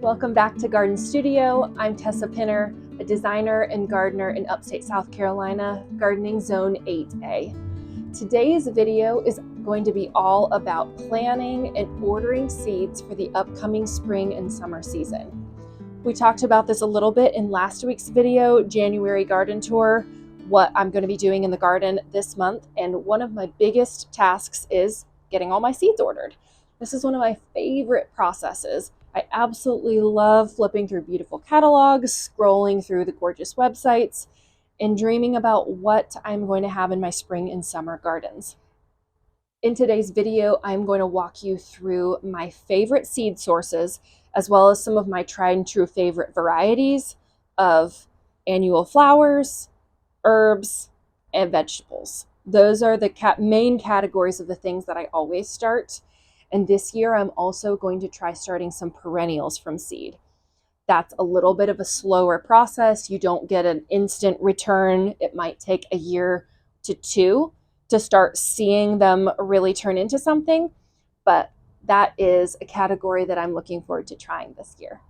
Welcome back to Garden Studio. I'm Tessa Pinner, a designer and gardener in upstate South Carolina, gardening zone 8A. Today's video is going to be all about planning and ordering seeds for the upcoming spring and summer season. We talked about this a little bit in last week's video, January garden tour, what I'm going to be doing in the garden this month, and one of my biggest tasks is getting all my seeds ordered. This is one of my favorite processes. I absolutely love flipping through beautiful catalogs, scrolling through the gorgeous websites, and dreaming about what I'm going to have in my spring and summer gardens. In today's video, I'm going to walk you through my favorite seed sources, as well as some of my tried and true favorite varieties of annual flowers, herbs, and vegetables. Those are the main categories of the things that I always start. And this year, I'm also going to try starting some perennials from seed. That's a little bit of a slower process. You don't get an instant return. It might take a year to two to start seeing them really turn into something. But that is a category that I'm looking forward to trying this year.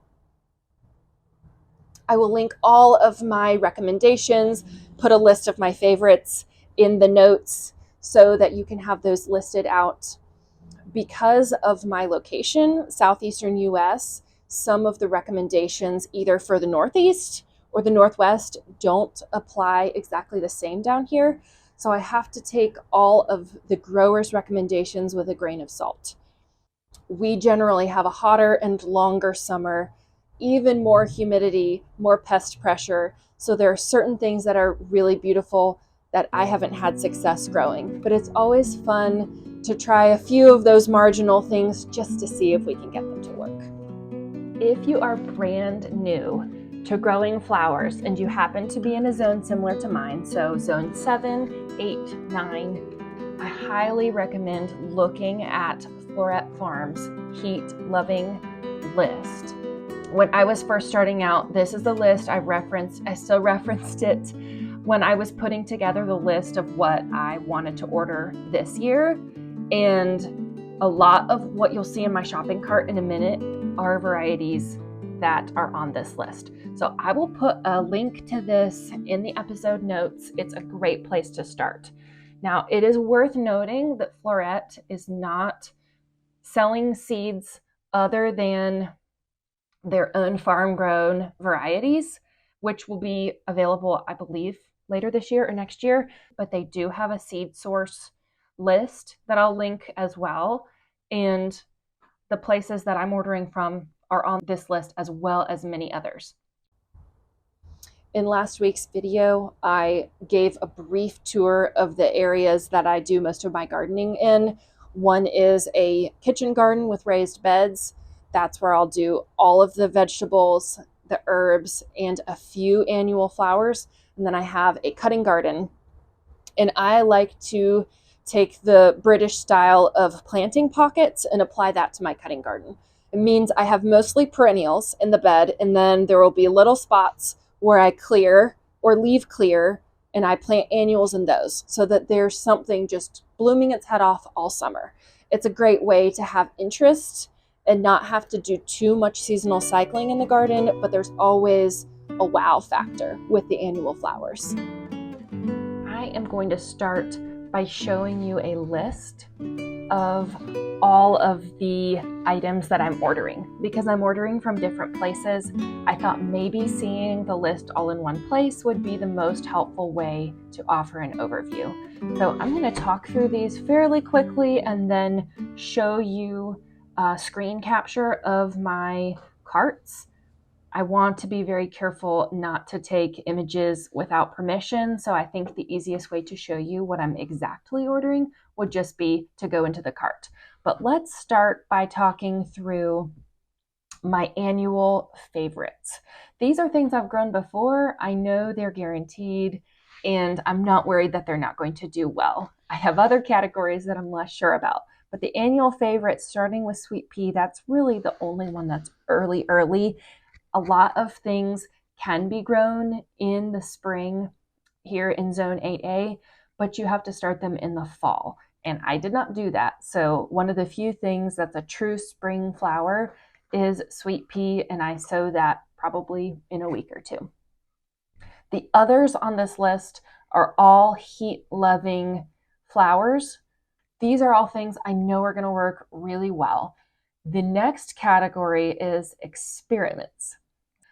I will link all of my recommendations, put a list of my favorites in the notes so that you can have those listed out. Because of my location, southeastern US, some of the recommendations either for the Northeast or the Northwest don't apply exactly the same down here. So I have to take all of the growers' recommendations with a grain of salt. We generally have a hotter and longer summer, even more humidity, more pest pressure. So there are certain things that are really beautiful that I haven't had success growing, but it's always fun to try a few of those marginal things just to see if we can get them to work. If you are brand new to growing flowers and you happen to be in a zone similar to mine, so zone 7, 8, 9, I highly recommend looking at Floret Farms' heat loving list. When I was first starting out, this is the list I still referenced it when I was putting together the list of what I wanted to order this year. And a lot of what you'll see in my shopping cart in a minute are varieties that are on this list. So I will put a link to this in the episode notes. It's a great place to start. Now, it is worth noting that Floret is not selling seeds other than their own farm-grown varieties, which will be available, I believe, later this year or next year. But they do have a seed source list that I'll link as well. And the places that I'm ordering from are on this list as well as many others. In last week's video, I gave a brief tour of the areas that I do most of my gardening in. One is a kitchen garden with raised beds. That's where I'll do all of the vegetables, the herbs, and a few annual flowers. And then I have a cutting garden. And I like to take the British style of planting pockets and apply that to my cutting garden. It means I have mostly perennials in the bed, and then there will be little spots where I clear or leave clear, and I plant annuals in those so that there's something just blooming its head off all summer. It's a great way to have interest and not have to do too much seasonal cycling in the garden, but there's always a wow factor with the annual flowers. I am going to start by showing you a list of all of the items that I'm ordering. Because I'm ordering from different places, I thought maybe seeing the list all in one place would be the most helpful way to offer an overview. So I'm going to talk through these fairly quickly and then show you a screen capture of my carts. I want to be very careful not to take images without permission, so I think the easiest way to show you what I'm exactly ordering would just be to go into the cart. But let's start by talking through my annual favorites. These are things I've grown before. I know they're guaranteed, and I'm not worried that they're not going to do well. I have other categories that I'm less sure about. But the annual favorites, starting with sweet pea, that's really the only one that's early. A lot of things can be grown in the spring here in zone 8A, but you have to start them in the fall. And I did not do that. So one of the few things that's a true spring flower is sweet pea, and I sow that probably in a week or two. The others on this list are all heat-loving flowers. These are all things I know are going to work really well. The next category is experiments.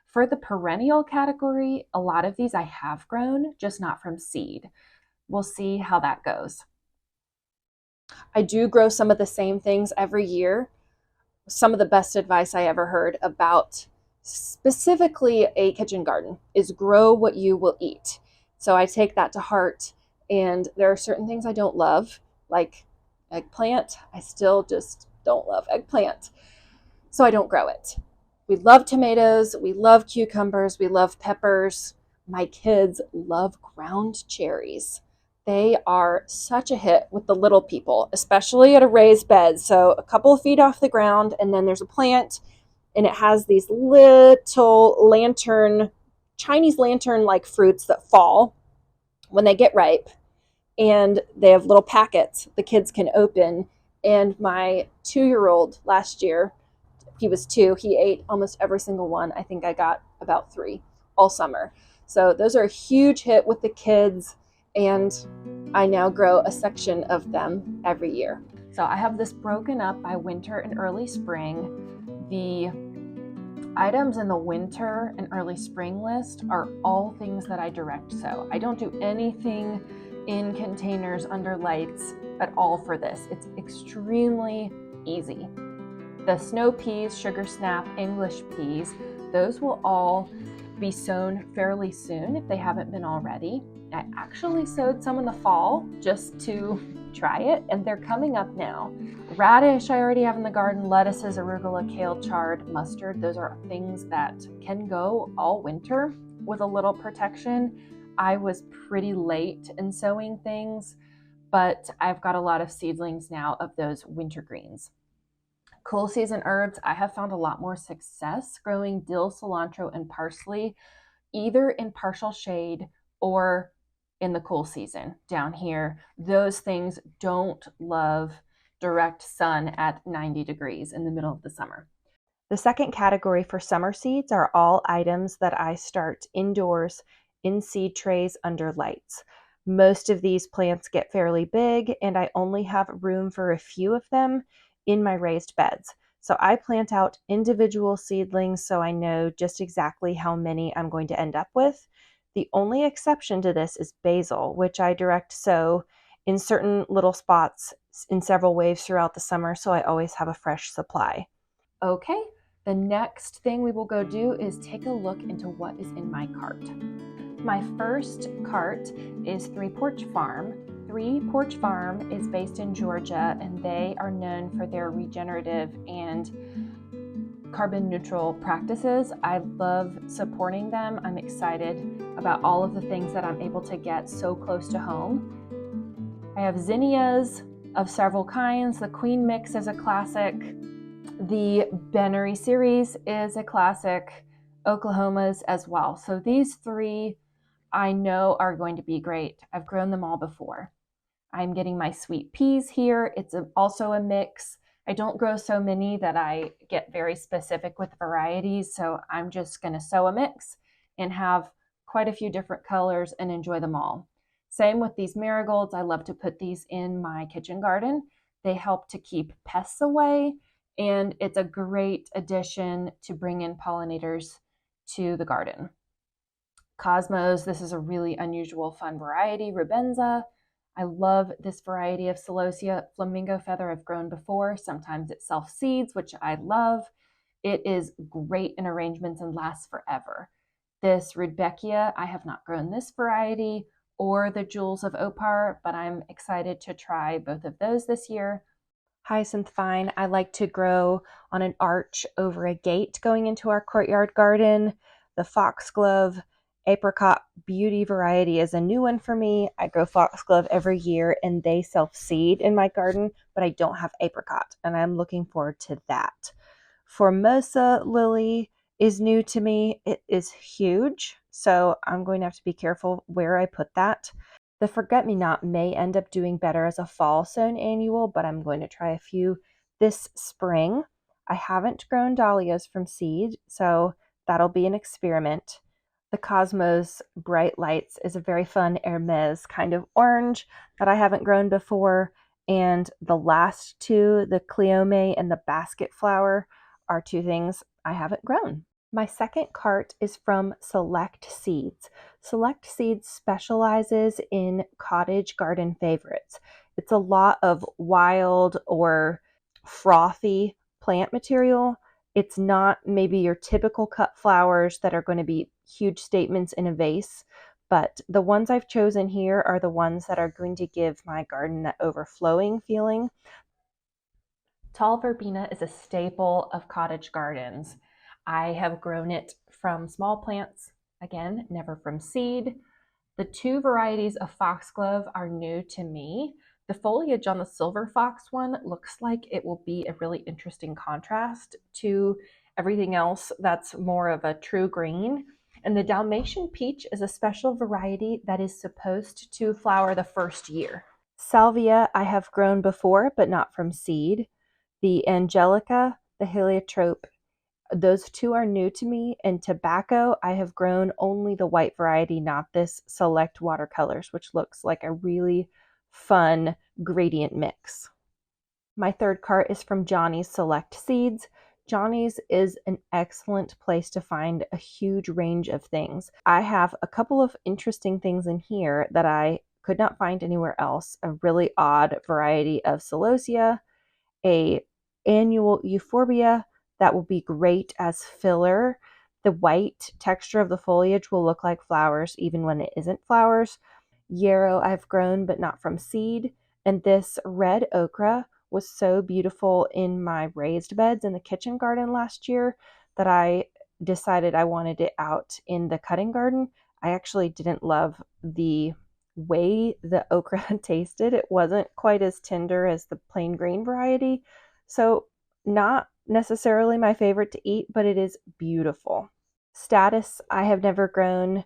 For the perennial category, a lot of these I have grown, just not from seed. We'll see how that goes. I do grow some of the same things every year. Some of the best advice I ever heard about specifically a kitchen garden is grow what you will eat. So I take that to heart, and there are certain things I don't love, like eggplant. I still just don't love eggplant, so I don't grow it. We love tomatoes, we love cucumbers, we love peppers. My kids love ground cherries. They are such a hit with the little people, especially at a raised bed. So a couple of feet off the ground, and then there's a plant, and it has these little lantern, Chinese lantern-like fruits that fall when they get ripe, and they have little packets the kids can open. And my 2-year-old last year, he was 2, he ate almost every single one. I think I got about 3 all summer. So those are a huge hit with the kids, and I now grow a section of them every year. So I have this broken up by winter and early spring. The items in the winter and early spring list are all things that I direct sow. I don't do anything in containers under lights at all for this. It's extremely easy. The snow peas, sugar snap, English peas, those will all be sown fairly soon if they haven't been already. I actually sowed some in the fall just to try it, and they're coming up now. Radish I already have in the garden, lettuces, arugula, kale, chard, mustard. Those are things that can go all winter with a little protection. I was pretty late in sowing things, but I've got a lot of seedlings now of those winter greens. Cool season herbs, I have found a lot more success growing dill, cilantro, and parsley, either in partial shade or in the cool season down here. Those things don't love direct sun at 90 degrees in the middle of the summer. The second category for summer seeds are all items that I start indoors in seed trays under lights. Most of these plants get fairly big, and I only have room for a few of them in my raised beds. So I plant out individual seedlings so I know just exactly how many I'm going to end up with. The only exception to this is basil, which I direct sow in certain little spots in several waves throughout the summer, so I always have a fresh supply. Okay, the next thing we will go do is take a look into what is in my cart. My first cart is Three Porch Farm. Three Porch Farm is based in Georgia, and they are known for their regenerative and carbon neutral practices. I love supporting them. I'm excited about all of the things that I'm able to get so close to home. I have zinnias of several kinds. The Queen Mix is a classic. The Bennery series is a classic. Oklahomas as well. So these 3 I know are going to be great. I've grown them all before. I'm getting my sweet peas here. It's also a mix. I don't grow so many that I get very specific with varieties, so I'm just going to sow a mix and have quite a few different colors and enjoy them all. Same with these marigolds. I love to put these in my kitchen garden. They help to keep pests away, and it's a great addition to bring in pollinators to the garden. Cosmos, this is a really unusual, fun variety. Rubenza, I love this variety of Celosia. Flamingo feather I've grown before. Sometimes it self-seeds, which I love. It is great in arrangements and lasts forever. This Rudbeckia, I have not grown this variety or the Jewels of Opar, but I'm excited to try both of those this year. Hyacinth Vine, I like to grow on an arch over a gate going into our courtyard garden. The Foxglove Apricot Beauty variety is a new one for me. I grow Foxglove every year, and they self-seed in my garden, but I don't have apricot, and I'm looking forward to that. Formosa Lily is new to me. It is huge, so I'm going to have to be careful where I put that. The Forget-Me-Not may end up doing better as a fall sown annual, but I'm going to try a few this spring. I haven't grown dahlias from seed, so that'll be an experiment. The Cosmos Bright Lights is a very fun Hermes kind of orange that I haven't grown before. And the last two, the Cleome and the Basketflower, are two things I haven't grown. My second cart is from Select Seeds. Select Seeds specializes in cottage garden favorites. It's a lot of wild or frothy plant material. It's not maybe your typical cut flowers that are going to be huge statements in a vase, but the ones I've chosen here are the ones that are going to give my garden that overflowing feeling. Tall verbena is a staple of cottage gardens. I have grown it from small plants, again, never from seed. The two varieties of Foxglove are new to me. The foliage on the silver fox one looks like it will be a really interesting contrast to everything else that's more of a true green. And the Dalmatian peach is a special variety that is supposed to flower the first year. Salvia I have grown before, but not from seed. The Angelica, the Heliotrope, those two are new to me. And tobacco, I have grown only the white variety, not this Select Watercolors, which looks like a really fun gradient mix. My third cart is from Johnny's Select Seeds. Johnny's is an excellent place to find a huge range of things. I have a couple of interesting things in here that I could not find anywhere else. A really odd variety of Celosia, a annual Euphorbia that will be great as filler. The white texture of the foliage will look like flowers even when it isn't flowers. Yarrow I've grown but not from seed. And this red okra was so beautiful in my raised beds in the kitchen garden last year that I decided I wanted it out in the cutting garden. I actually didn't love the way the okra tasted. It wasn't quite as tender as the plain green variety. So not necessarily my favorite to eat, but it is beautiful. Statice I have never grown.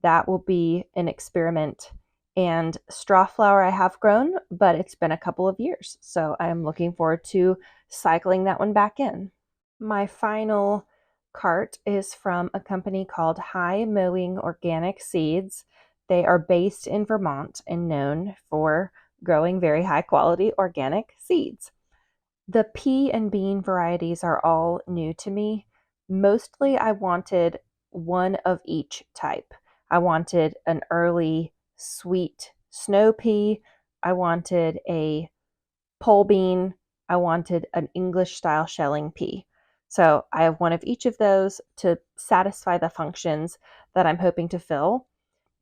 That will be an experiment. And Strawflower I have grown, but it's been a couple of years. So I'm looking forward to cycling that one back in. My final cart is from a company called High Mowing Organic Seeds. They are based in Vermont and known for growing very high quality organic seeds. The pea and bean varieties are all new to me. Mostly I wanted one of each type. I wanted an early sweet snow pea. I wanted a pole bean. I wanted an English style shelling pea. So I have one of each of those to satisfy the functions that I'm hoping to fill.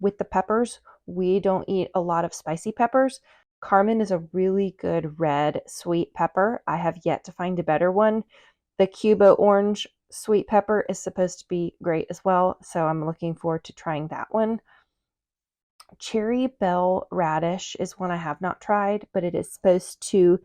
With the peppers, we don't eat a lot of spicy peppers. Carmen is a really good red sweet pepper. I have yet to find a better one. The Cubo orange sweet pepper is supposed to be great as well, so I'm looking forward to trying that one. Cherry bell radish is one I have not tried, but it is supposed to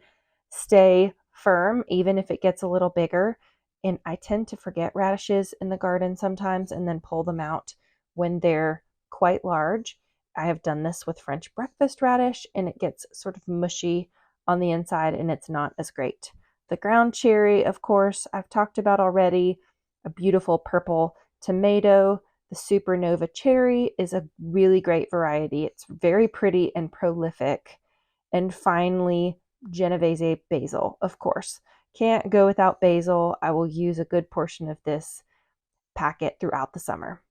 stay firm even if it gets a little bigger. And I tend to forget radishes in the garden sometimes and then pull them out when they're quite large. I have done this with French breakfast radish and it gets sort of mushy on the inside and it's not as great. The ground cherry, of course, I've talked about already. A beautiful purple tomato. The Supernova cherry is a really great variety. It's very pretty and prolific. And finally, Genovese basil, of course. Can't go without basil. I will use a good portion of this packet throughout the summer.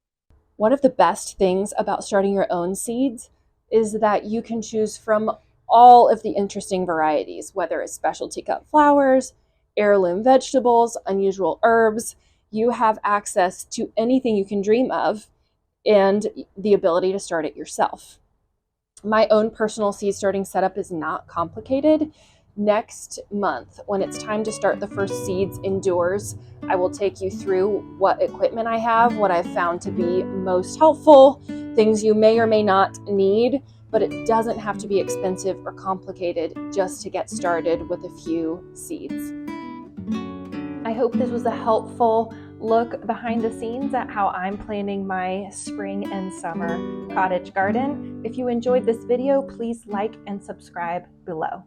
One of the best things about starting your own seeds is that you can choose from all of the interesting varieties, whether it's specialty cut flowers, heirloom vegetables, unusual herbs. You have access to anything you can dream of and the ability to start it yourself. My own personal seed starting setup is not complicated. Next month, when it's time to start the first seeds indoors, I will take you through what equipment I have, what I've found to be most helpful, things you may or may not need, but it doesn't have to be expensive or complicated just to get started with a few seeds. I hope this was a helpful look behind the scenes at how I'm planning my spring and summer cottage garden. If you enjoyed this video, please like and subscribe below.